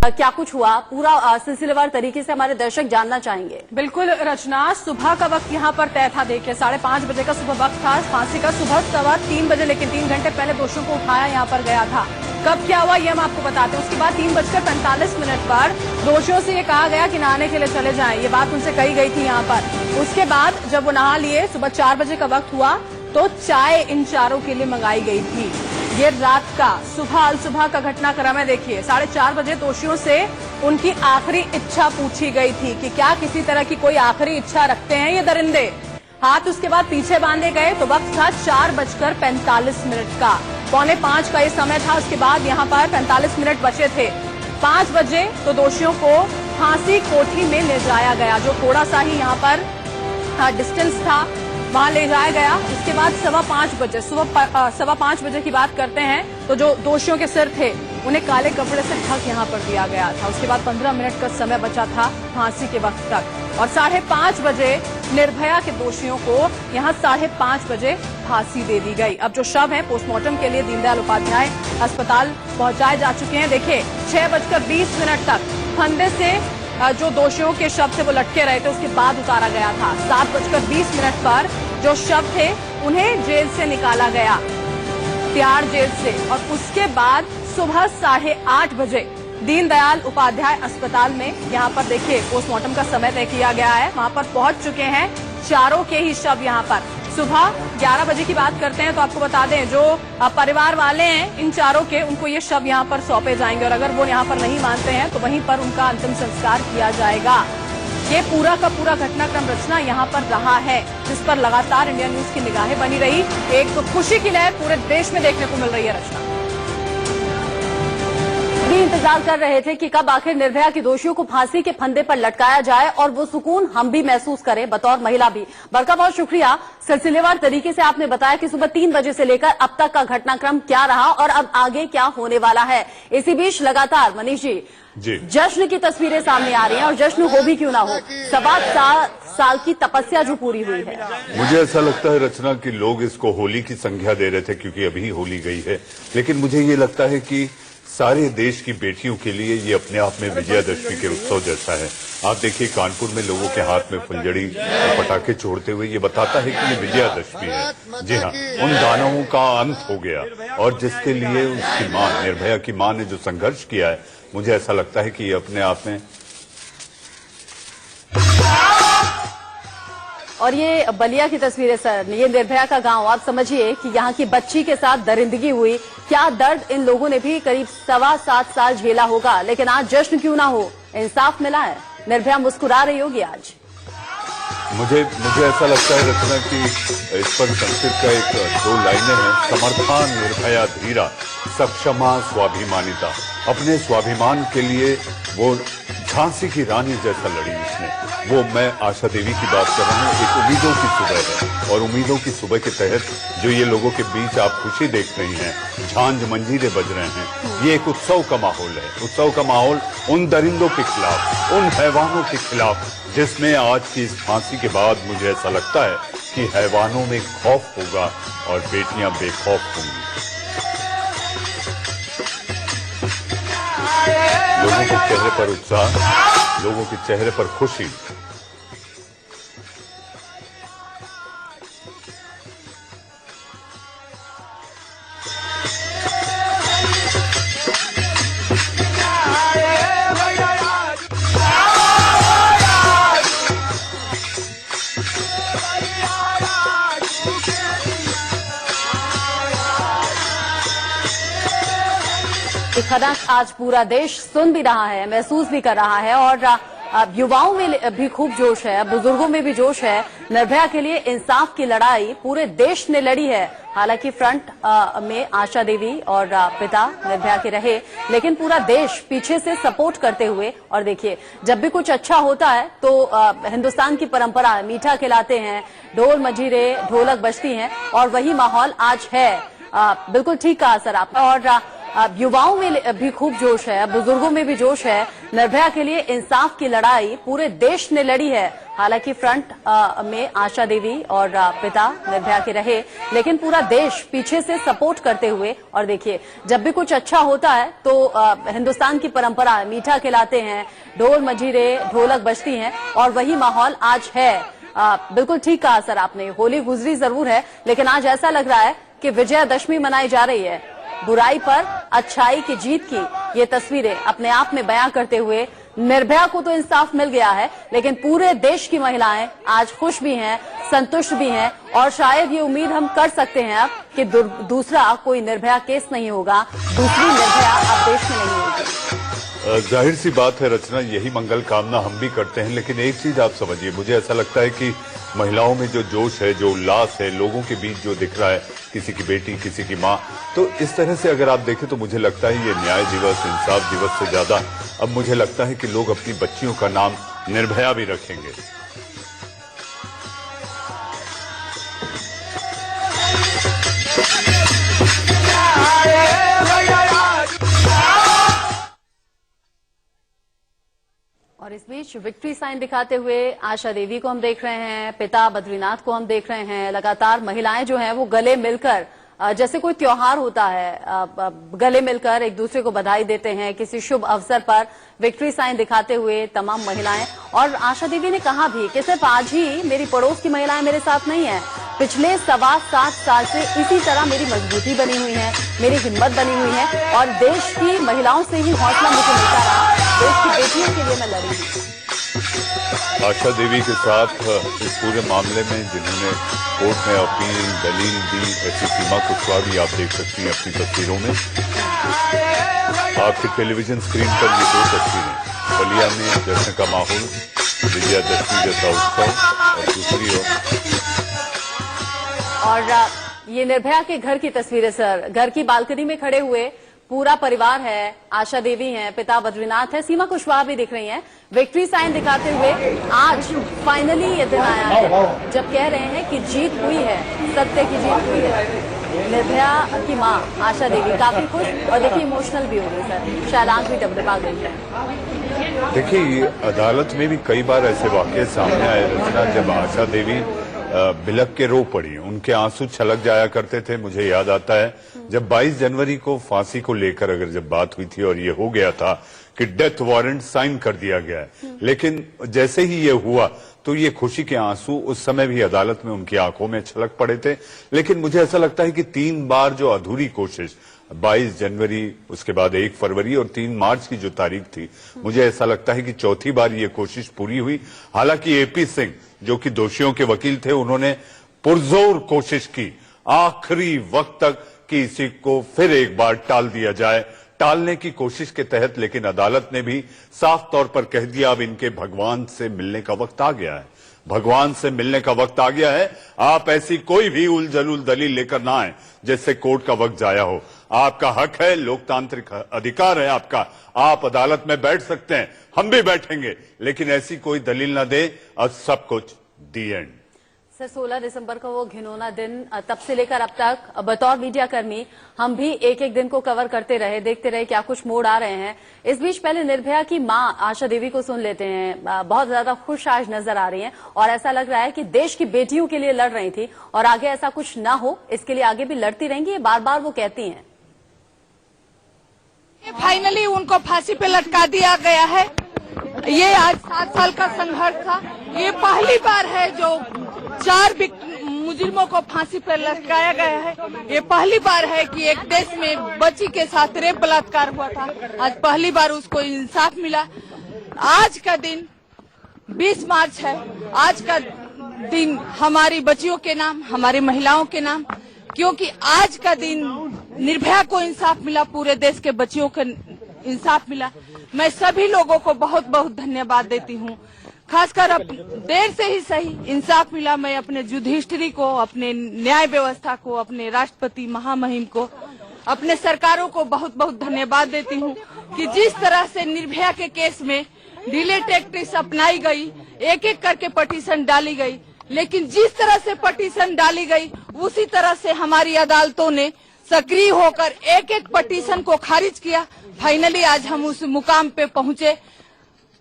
क्या कुछ हुआ, पूरा सिलसिलेवार तरीके से हमारे दर्शक जानना चाहेंगे। बिल्कुल रचना, सुबह का वक्त यहाँ पर तय था। देखिए 5:30 बजे का सुबह वक्त था फांसी का, सुबह 3 बजे, लेकिन 3 घंटे पहले दोषियों को उठाया यहाँ पर गया था। कब क्या हुआ ये हम आपको बताते हैं। उसके बाद 3:45 पर दोषियों से ये कहा गया कि नहाने के लिए चले जाएं, ये बात उनसे कही गई थी यहाँ पर। उसके बाद जब वो नहा लिए, सुबह 4 बजे का वक्त हुआ तो चाय इन चारों के लिए मंगाई गई थी। ये रात का सुबह का घटनाक्रम है। देखिए 4:30 बजे दोषियों से उनकी आखिरी इच्छा पूछी गई थी कि क्या किसी तरह की कोई आखिरी इच्छा रखते हैं ये दरिंदे। हाथ उसके बाद पीछे बांधे गए तो वक्त था 4:45 का, 4:45 का ये समय था। उसके बाद यहाँ पर 45 मिनट बचे थे। 5 बजे तो दोषियों को फांसी कोठी में ले जाया गया, जो थोड़ा सा ही यहाँ पर डिस्टेंस था, वहां ले जाया गया। उसके बाद 5:15 बजे, सुबह 5:15 बजे की बात करते हैं तो जो दोषियों के सिर थे उन्हें काले कपड़े से ढक यहाँ पर दिया गया था। उसके बाद 15 मिनट का समय बचा था फांसी के वक्त तक, और 5:30 बजे निर्भया के दोषियों को यहाँ 5:30 बजे फांसी दे दी गई। अब जो शव है पोस्टमार्टम के लिए दीनदयाल उपाध्याय अस्पताल पहुंचाए जा चुके हैं। देखिए 6:20 तक फंदे से जो दोषियों के शव थे वो लटके रहे थे, उसके बाद उतारा गया था। 7:20 पर जो शव थे उन्हें जेल से निकाला गया, तिहाड़ जेल से, और उसके बाद सुबह 8:30 बजे दीनदयाल उपाध्याय अस्पताल में यहाँ पर देखिए पोस्टमार्टम का समय तय किया गया है, वहां पर पहुंच चुके हैं चारों के ही शव। यहाँ पर सुबह 11 बजे की बात करते हैं तो आपको बता दें जो परिवार वाले हैं इन चारों के, उनको ये शव यहाँ पर सौंपे जाएंगे, और अगर वो यहाँ पर नहीं मानते हैं तो वहीं पर उनका अंतिम संस्कार किया जाएगा। ये पूरा का पूरा घटनाक्रम रचना यहाँ पर रहा है, जिस पर लगातार इंडिया न्यूज की निगाहें बनी रही। एक तो खुशी की लहर पूरे देश में देखने को मिल रही है रचना। भी इंतजार कर रहे थे कि कब आखिर निर्भया के दोषियों को फांसी के फंदे पर लटकाया जाए, और वो सुकून हम भी महसूस करें बतौर महिला भी। बरका बहुत शुक्रिया, सिलसिलेवार तरीके से आपने बताया कि सुबह 3 बजे से लेकर अब तक का घटनाक्रम क्या रहा और अब आगे क्या होने वाला है। इसी बीच लगातार मनीष जी जश्न की तस्वीरें सामने आ रही हैं, और जश्न हो भी क्यों ना हो, 7 साल की तपस्या जो पूरी हुई है। मुझे ऐसा लगता है रचना कि लोग इसको होली की संज्ञा दे रहे थे क्योंकि अभी होली गई है, लेकिन मुझे ये लगता है कि सारे देश की बेटियों के लिए ये अपने आप में विजयादशमी के उत्सव जैसा है। आप देखिए कानपुर में लोगों के हाथ में फुलझड़ी और पटाखे छोड़ते हुए ये बताता है कि ये विजयादशमी है। जी हाँ, उन दानवों का अंत हो गया, और जिसके लिए उसकी मां, निर्भया की मां ने जो संघर्ष किया है, मुझे ऐसा लगता है कि ये अपने आप में। और ये बलिया की तस्वीरें सर, ये निर्भया का गांव, आप समझिए कि यहाँ की बच्ची के साथ दरिंदगी हुई, क्या दर्द इन लोगों ने भी करीब 7.25 साल झेला होगा, लेकिन आज जश्न क्यों ना हो, इंसाफ मिला है, निर्भया मुस्कुरा रही होगी आज। मुझे ऐसा लगता है रचना कि इस पर संस्कृत का एक 2 लाइनें हैं, समर्था निर्भया धीरा सक्षमा स्वाभिमानिता। अपने स्वाभिमान के लिए वो झांसी की रानी जैसा लड़ी उसने। वो मैं आशा देवी की बात कर रहा हूँ। एक उम्मीदों की सुबह है, और उम्मीदों की सुबह के तहत जो ये लोगों के बीच आप खुशी देख रही हैं, झांझ मंजीरे बज रहे हैं, ये एक उत्सव का माहौल है। उत्सव का माहौल उन दरिंदों के खिलाफ, उन हैवानों के खिलाफ, जिसमें आज की इस फांसी के बाद मुझे ऐसा लगता है कि हैवानों में खौफ होगा और बेटियां बेखौफ होंगी। लोगों के चेहरे पर उत्साह, लोगों के चेहरे पर खुशी। खनक आज पूरा देश सुन भी रहा है, महसूस भी कर रहा है, और युवाओं में भी खूब जोश है, बुजुर्गों में भी जोश है। निर्भया के लिए इंसाफ की लड़ाई पूरे देश ने लड़ी है। हालांकि फ्रंट में आशा देवी और पिता निर्भया के रहे, लेकिन पूरा देश पीछे से सपोर्ट करते हुए। और देखिए जब भी कुछ अच्छा होता है तो हिंदुस्तान की परंपरा है, मीठा खिलाते हैं, ढोल मजीरे ढोलक बजती हैं, और वही माहौल आज है। बिल्कुल ठीक कहा सर आपने। और युवाओं में भी खूब जोश है, बुजुर्गों में भी जोश है। निर्भया के लिए इंसाफ की लड़ाई पूरे देश ने लड़ी है। हालांकि फ्रंट में आशा देवी और पिता निर्भया के रहे, लेकिन पूरा देश पीछे से सपोर्ट करते हुए। और देखिए, जब भी कुछ अच्छा होता है तो हिंदुस्तान की परंपरा है, मीठा खिलाते हैं, ढोल मजीरे ढोलक बजती हैं, और वही माहौल आज है। बिल्कुल ठीक कहा सर आपने, होली गुजरी जरूर है, लेकिन आज ऐसा लग रहा है कि विजयादशमी मनाई जा रही है। बुराई पर अच्छाई की जीत की ये तस्वीरें अपने आप में बयां करते हुए निर्भया को तो इंसाफ मिल गया है, लेकिन पूरे देश की महिलाएं आज खुश भी हैं, संतुष्ट भी हैं, और शायद ये उम्मीद हम कर सकते हैं अब कि दूसरा कोई निर्भया केस नहीं होगा, दूसरी निर्भया अब देश में नहीं होगी। जाहिर सी बात है रचना, यही मंगल कामना हम भी करते हैं। लेकिन एक चीज आप समझिए, मुझे ऐसा लगता है कि महिलाओं में जो जोश है, जो उल्लास है, लोगों के बीच जो दिख रहा है, किसी की बेटी, किसी की माँ, तो इस तरह से अगर आप देखें तो मुझे लगता है ये न्याय दिवस, इंसाफ दिवस से ज्यादा अब मुझे लगता है कि लोग अपनी बच्चियों का नाम निर्भया भी रखेंगे। और इस बीच विक्ट्री साइन दिखाते हुए आशा देवी को हम देख रहे हैं, पिता बद्रीनाथ को हम देख रहे हैं। लगातार महिलाएं जो हैं वो गले मिलकर, जैसे कोई त्योहार होता है, गले मिलकर एक दूसरे को बधाई देते हैं। किसी शुभ अवसर पर विक्ट्री साइन दिखाते हुए तमाम महिलाएं, और आशा देवी ने कहा भी कि सिर्फ आज ही मेरी पड़ोस की महिलाएं मेरे साथ नहीं है, पिछले 7.25 साल से इसी तरह मेरी मजबूती बनी हुई है, मेरी हिम्मत बनी हुई है, और देश की महिलाओं से ही हौसला मुझे मिलता रहा, देश की बेटियों के लिए मैं लड़ी हूं। आशा देवी के साथ इस पूरे मामले में जिन्होंने कोर्ट में अपील दलील दी, ऐसी सीमा कुशवाहा भी आप देख सकती हैं अपनी तस्वीरों में। आपके टेलीविजन स्क्रीन पर ये दो तस्वीरें, बलिया में जश्न का माहौल, विजयादशमी जैसा उत्सव, और दूसरी और ये निर्भया के घर की तस्वीरें सर, घर की बालकनी में खड़े हुए पूरा परिवार है, आशा देवी हैं, पिता बद्रीनाथ है, सीमा कुशवाहा भी दिख रही हैं, विक्ट्री साइन दिखाते हुए। आज फाइनली ये दिन आया है जब कह रहे हैं कि जीत हुई है, सत्य की जीत हुई है। निर्भया की मां आशा देवी काफी खुश, और देखिए इमोशनल भी हो गई सर, शायद आंख भी डबडबा गई है। देखिए, अदालत में भी कई बार ऐसे वाकये सामने आए रचना, जब आशा देवी बिलक के रो पड़ी, उनके आंसू छलक जाया करते थे। मुझे याद आता है जब 22 जनवरी को फांसी को लेकर अगर जब बात हुई थी और ये हो गया था कि डेथ वारंट साइन कर दिया गया है, लेकिन जैसे ही ये हुआ तो ये खुशी के आंसू उस समय भी अदालत में उनकी आंखों में छलक पड़े थे। लेकिन मुझे ऐसा लगता है कि 3 बार जो अधूरी कोशिश, 22 जनवरी, उसके बाद 1 फरवरी और 3 मार्च की जो तारीख थी, मुझे ऐसा लगता है कि चौथी बार ये कोशिश पूरी हुई। हालांकि एपी सिंह जो कि दोषियों के वकील थे, उन्होंने पुरजोर कोशिश की आखिरी वक्त तक कि इसी को फिर एक बार टाल दिया जाए, टालने की कोशिश के तहत। लेकिन अदालत ने भी साफ तौर पर कह दिया अब इनके भगवान से मिलने का वक्त आ गया है, भगवान से मिलने का वक्त आ गया है। आप ऐसी कोई भी उल जलूल दलील लेकर ना आए जिससे कोर्ट का वक्त जाया हो। आपका हक है, लोकतांत्रिक अधिकार है आपका, आप अदालत में बैठ सकते हैं, हम भी बैठेंगे, लेकिन ऐसी कोई दलील ना दे। अब सब कुछ दी एंड। सर 16 दिसंबर का वो घिनौना दिन, तब से लेकर अब तक बतौर मीडिया कर्मी हम भी एक एक दिन को कवर करते रहे, देखते रहे क्या कुछ मोड़ आ रहे हैं। इस बीच पहले निर्भया की मां आशा देवी को सुन लेते हैं। बहुत ज्यादा खुश आज नजर आ रही हैं, और ऐसा लग रहा है कि देश की बेटियों के लिए लड़ रही थी, और आगे ऐसा कुछ ना हो इसके लिए आगे भी लड़ती रहेंगी, ये बार बार वो कहती हैं। फाइनली उनको फांसी पे लटका दिया गया है। ये आज 7 साल का संघर्ष था। ये पहली बार है जो 4 मुजरिमों को फांसी पर लटकाया गया है। ये पहली बार है कि एक देश में बच्ची के साथ रेप बलात्कार हुआ था, आज पहली बार उसको इंसाफ मिला। आज का दिन 20 मार्च है। आज का दिन हमारी बच्चियों के नाम, हमारी महिलाओं के नाम, क्योंकि आज का दिन निर्भया को इंसाफ मिला, पूरे देश के बच्चियों को इंसाफ मिला। मैं सभी लोगों को बहुत बहुत धन्यवाद देती हूँ, खासकर अब देर से ही सही इंसाफ मिला। मैं अपने जुडिशरी को, अपने न्याय व्यवस्था को, अपने राष्ट्रपति महामहिम को, अपने सरकारों को बहुत बहुत धन्यवाद देती हूँ कि जिस तरह से निर्भया के केस में डिले टैक्टिक्स अपनाई गई, एक एक करके पटिशन डाली गई, लेकिन जिस तरह से पटिशन डाली गई उसी तरह से हमारी अदालतों ने सक्रिय होकर एक एक पटिशन को खारिज किया। फाइनली आज हम उस मुकाम पे पहुंचे,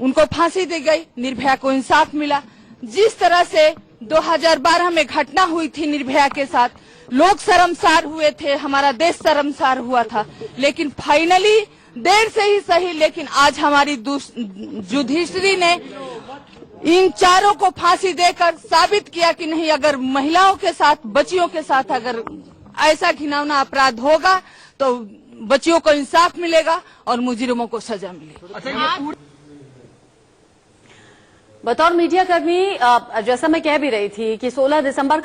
उनको फांसी दी गई, निर्भया को इंसाफ मिला। जिस तरह से 2012 में घटना हुई थी निर्भया के साथ, लोग शर्मसार हुए थे, हमारा देश शर्मसार हुआ था, लेकिन फाइनली देर से ही सही, लेकिन आज हमारी जुडिशरी ने इन चारों को फांसी देकर साबित किया कि नहीं, अगर महिलाओं के साथ, बच्चियों के साथ अगर ऐसा घिनौना अपराध होगा तो बच्चियों को इंसाफ मिलेगा और मुजरिमों को सजा मिलेगी। बतौर मीडिया कर्मी जैसा मैं कह भी रही थी कि 16 दिसंबर